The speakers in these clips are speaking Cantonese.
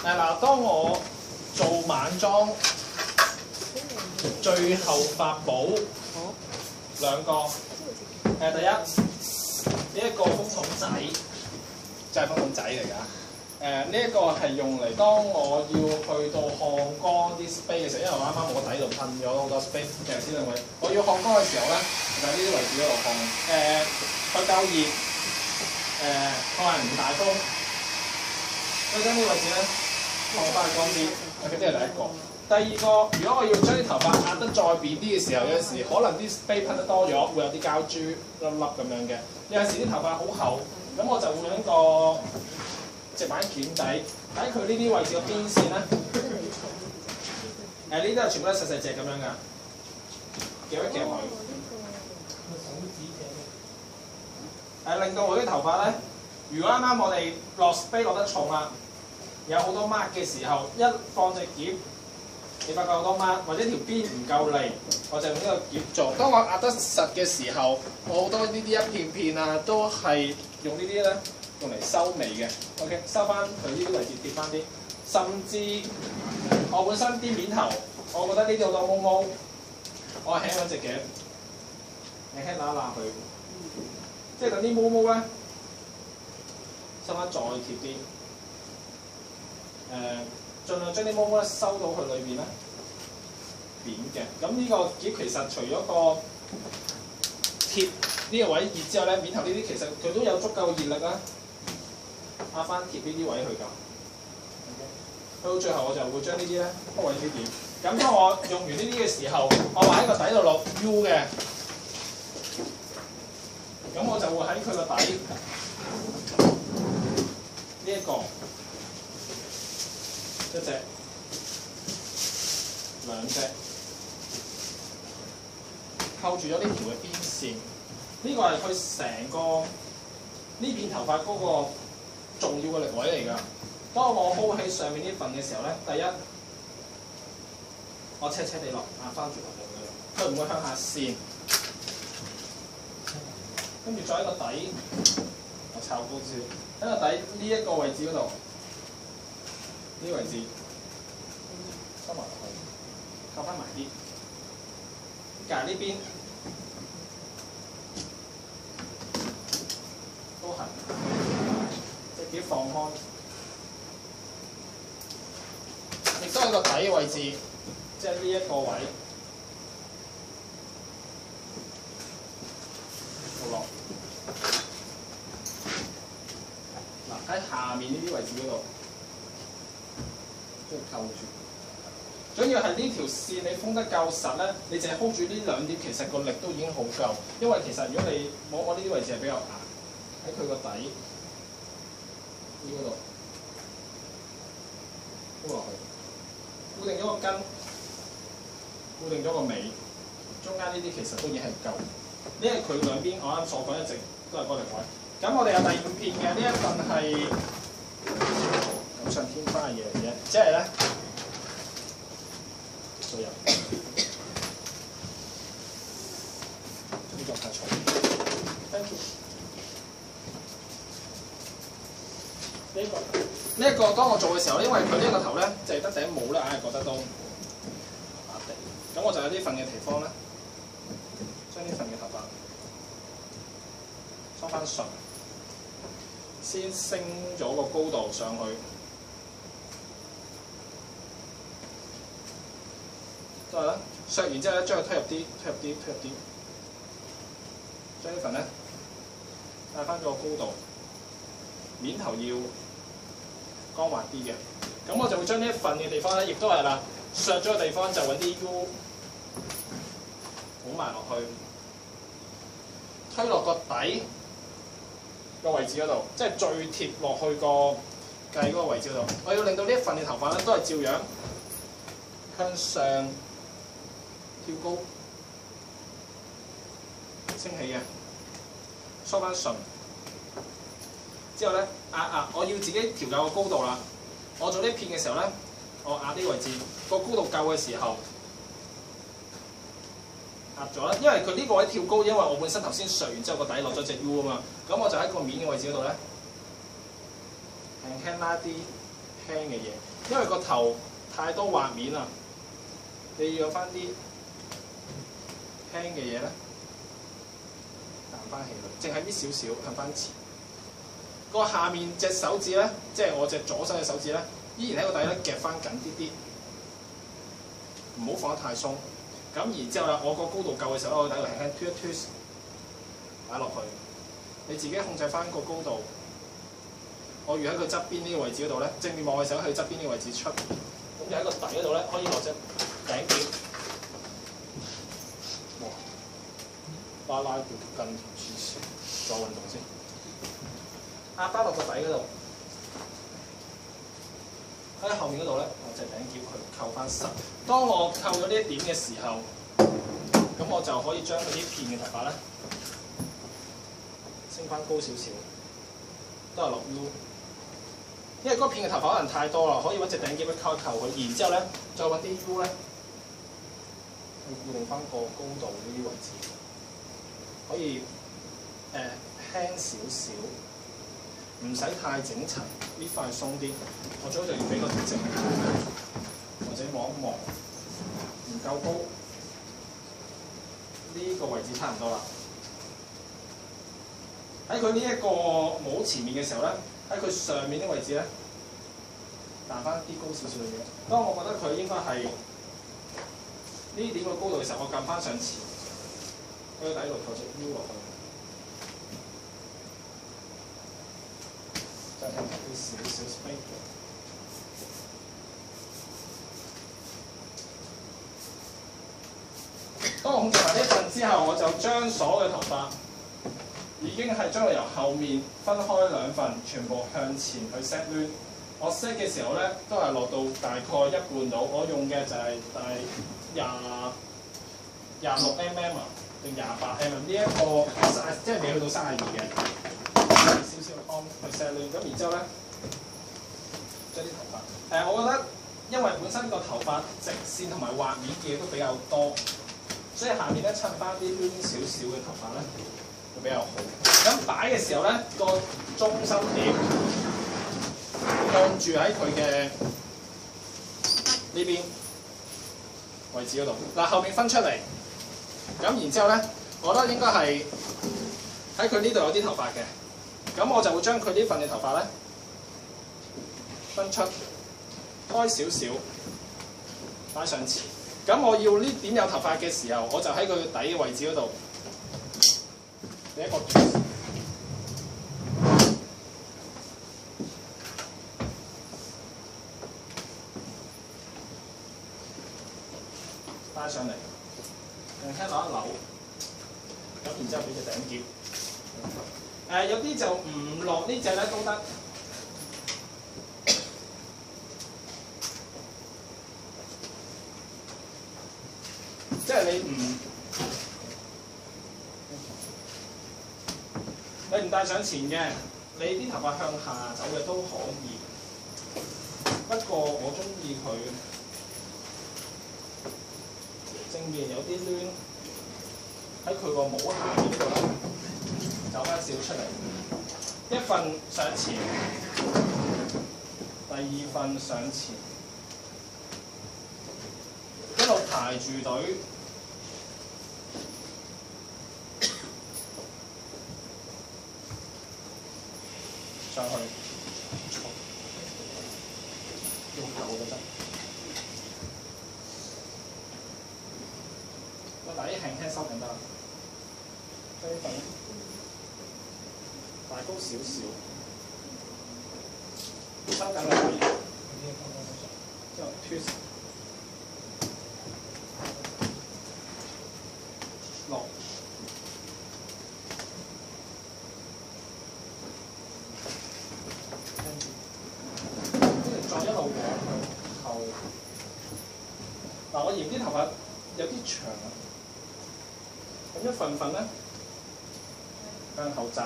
嗱，當我做晚裝，最後發寶兩個。第一呢一個風筒仔，真係風筒仔嚟㗎。呢一個係用嚟當我要去到烘乾啲 space 嘅時候，因為我啱啱我個底度噴咗好多 space，其實呢兩位，我要烘乾嘅時候咧，就喺呢啲位置嗰度烘。佢夠熱，佢係唔大風，所以將呢個位置咧烘翻乾啲。佢呢係第一個。第二個，如果我要將啲頭髮壓得再扁啲嘅時候，有陣時可能啲 space 噴得多咗，會有啲膠珠粒粒咁樣嘅。有陣時啲頭髮好厚，咁我就會用一個直板鉗仔喺佢呢啲位置嘅邊線咧，呢啲係全部都係細細隻咁樣㗎，夾一夾佢，令到我啲頭髮咧，如果啱啱我哋落 spray 落得重啦，有好多 mark 嘅時候，一放隻鉗，你發覺好多 mark，或者條邊唔夠利，我就用呢個鉗做。當我壓得實嘅時候，我好多呢啲一片片啊，都係用呢啲咧。用嚟收尾嘅 ，OK， 收翻佢呢啲位置跌翻啲，甚至我本身啲面頭，我覺得呢啲好多毛毛，我輕咗隻嘅，輕輕揦一揦佢，即係等啲毛毛咧收翻再貼啲，盡量將啲毛毛咧收到去裏邊咧扁嘅。咁呢個鉗其實除咗個貼呢個位熱之後咧，面頭呢啲其實佢都有足夠熱力啦。壓翻貼呢啲位去㗎，去到最後我就會將呢啲咧鋪位啲點。咁當我用完呢啲嘅時候，我話喺個底度落 U 嘅，咁我就會喺佢個底呢一個一隻、兩隻，扣住咗呢條嘅邊線。呢個係佢成個呢片頭髮嗰個重要嘅力位嚟㗎。當我 hold 喺上面呢份嘅時候咧，第一我斜斜地落壓翻住落嚟㗎，佢唔會向下線。跟住再喺個底，我抄高少喺個底呢一個位置嗰度，呢個位置收埋落去，扣翻埋啲，隔呢邊都係。隻鉗放開，亦都係個底嘅位置，即係呢一個位，好落。嗱喺下面呢啲位置嗰度，即係扣住。主要係呢條線你封得夠實咧，你淨係 hold 住呢兩點，其實個力都已經好夠。因為其實如果你摸我呢啲位置係比較硬，喺佢個底。呢嗰度鋪落去，固定咗個根，固定咗個尾，中間呢啲其實都已經係夠。因為佢兩邊我啱所講一直都係嗰個力位。咁我哋有第五片嘅呢一份係錦上添花嘅嘢嚟嘅，即係咧水入呢個太重 ，thank you。呢一個當我做嘅時候，因為佢呢個頭咧就係得頂帽咧，硬係覺得都麻麻地。咁我就有呢份嘅地方咧，將呢份嘅頭髮收翻順，先升咗個高度上去。都係啦，削完之後咧，將佢推入啲，將呢份咧帶翻咗個高度，面頭要光滑啲嘅，咁我就會將呢一份嘅地方咧，亦都係啦，削咗個地方就揾啲 U 補埋落去，推落個底個位置嗰度，即係最貼落去個計嗰個位置嗰度。我要令到呢一份嘅頭髮咧，都係照樣向上跳高升起嘅，梳翻順。之後咧壓，我要自己調校個高度啦。我做呢片嘅時候咧，我壓呢個位置個高度夠嘅時候，壓咗啦。因為佢呢個位跳高，因為我本身頭先削完之後個底落咗隻 U 啊嘛，咁我就喺個面嘅位置嗰度咧，輕輕拉啲輕嘅嘢，因為個頭太多畫面啦，你要有翻啲輕嘅嘢咧，彈翻起佢，淨係搣少少向翻前。個下面隻手指咧，即係我隻左手嘅手指咧，依然喺個底咧夾翻緊啲啲，唔好放得太鬆。咁然之後啦，我個高度夠嘅時候，我個底度輕輕推一推，擺落去。你自己控制翻個高度。我預喺佢側邊呢個位置嗰度咧，正面望嘅時候喺佢側邊呢個位置出。咁就喺個底嗰度咧，可以落隻頂點。哇！拉拉條筋黐線，做運動先。壓翻落個底嗰度，喺後面嗰度咧，我隻頂夾佢扣翻實。當我扣咗呢一點嘅時候，咁我就可以將呢片嘅頭髮咧升翻高少少，都係落 U。因為嗰片嘅頭髮可能太多啦，可以揾隻頂夾去扣一扣佢，然之後咧再揾啲 U 咧去固定翻個高度呢啲位置，可以輕少少。唔使太整齊，呢塊鬆啲。我最好就要俾個調整，或者望一望，唔夠高，呢個位置差唔多啦。喺佢呢一個帽前面嘅時候咧，喺佢上面啲位置咧，彈翻啲高少少嘅嘢。當我覺得佢應該係呢點嘅高度嘅時候，我撳翻上前，喺個底度扣隻 U 落去。就係俾少少 space。當我控制埋呢一份之後，我就將所有嘅頭髮已經係將佢由後面分開兩份，全部向前去 set 攣。我 set 嘅時候咧，都係落到大概一半度。我用嘅就係大26 mm 定28 mm 呢一個 size， 即係未去到32嘅。少少安去 set 亂，咁然之後咧，將啲頭髮我覺得因為本身個頭髮直線同埋畫面嘅嘢都比較多，所以下面咧襯翻啲攣少少嘅頭髮咧會比較好。咁擺嘅時候咧，個中心點按住喺佢嘅呢邊位置嗰度。嗱，後面分出嚟，咁然之後咧，我覺得應該係喺佢呢度有啲頭髮嘅。咁我就會將佢呢份嘅頭髮咧分出開少少，擺上前。咁我要呢點有頭髮嘅時候，我就喺佢底嘅位置嗰度俾一個拉上嚟，輕輕扭一扭，咁然之後俾隻頂夾。有啲就唔落呢隻咧都得，即係你唔帶上前嘅，你啲頭髮向下走嘅都可以。不過我中意佢正面有啲攣，喺佢個帽下面呢度咧。走翻少出嚟，一份上前，第二份上前，一路排住隊，上去，用頭就得，個底輕輕收緊得啦，呢份。大高少少，收緊個位，之後 twist 落，跟住再一路往後。嗱，我嫌啲頭髮有啲長啊，咁一份份咧向後紮。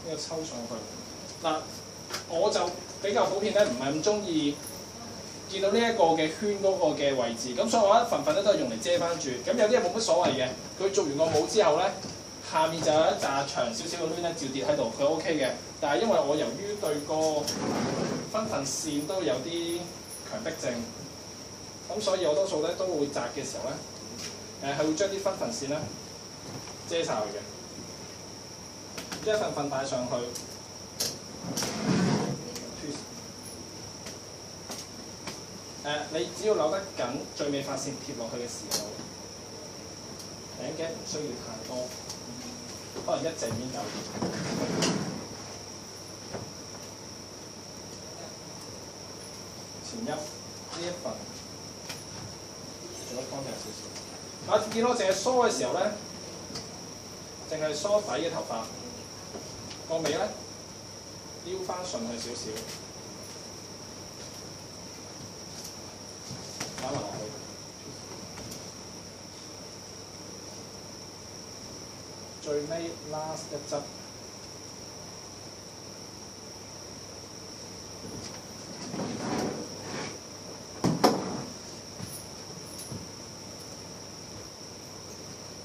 呢個抽上去嗱，我就比較普遍咧，唔係咁中意見到呢一個嘅圈嗰個嘅位置，咁所以我一份份咧都係用嚟遮翻住。咁有啲嘢冇乜所謂嘅，佢做完個帽之後咧，下面就有一紮長少少嘅攣咧，照跌喺度，佢 OK 嘅。但係因為我由於對個分份線都有啲強迫症，咁所以我多數咧都會擲嘅時候咧，係會將啲分份線咧遮晒佢嘅，一份份帶上去。你只要扭得緊最尾髮線貼落去嘅時候，頂頸唔需要太多，可能一隻面夠。前一呢一份做得乾淨少少。啊，見到我淨係梳嘅時候咧，淨係梳底嘅頭髮，個尾咧撩翻順去少少。打埋落去，最尾 last 一執，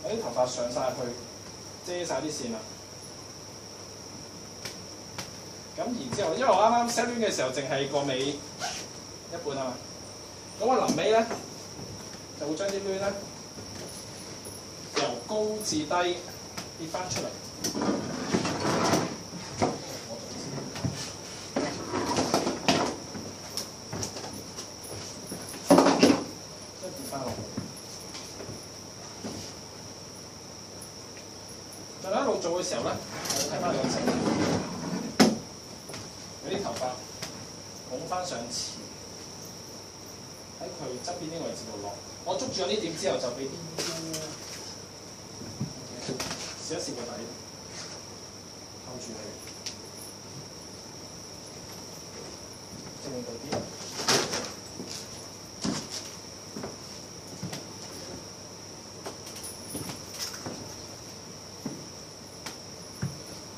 我啲頭髮上晒去，遮晒啲線啦。咁然之後，因為我啱啱 set 攣嘅時候，淨係個尾一半啊嘛。咁我臨尾咧就會將啲攣咧由高至低跌翻出嚟，再跌翻落去。就一路做嘅時候咧，我睇翻個程，有啲頭髮拱翻上前。喺佢側邊呢個位置度落，我捉住咗呢點之後就俾啲試一試個底，扣住佢，正面對啲，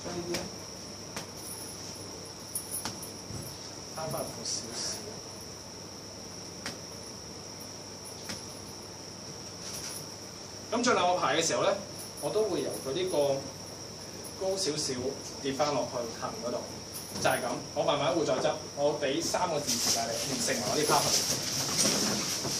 將呢啲咧攤翻入去少少。咁最後我排嘅時候咧，我都會由佢呢個高少少跌翻落去下面嗰度，就係咁。我慢慢會再執，我俾3個字時間你完成埋我啲 part。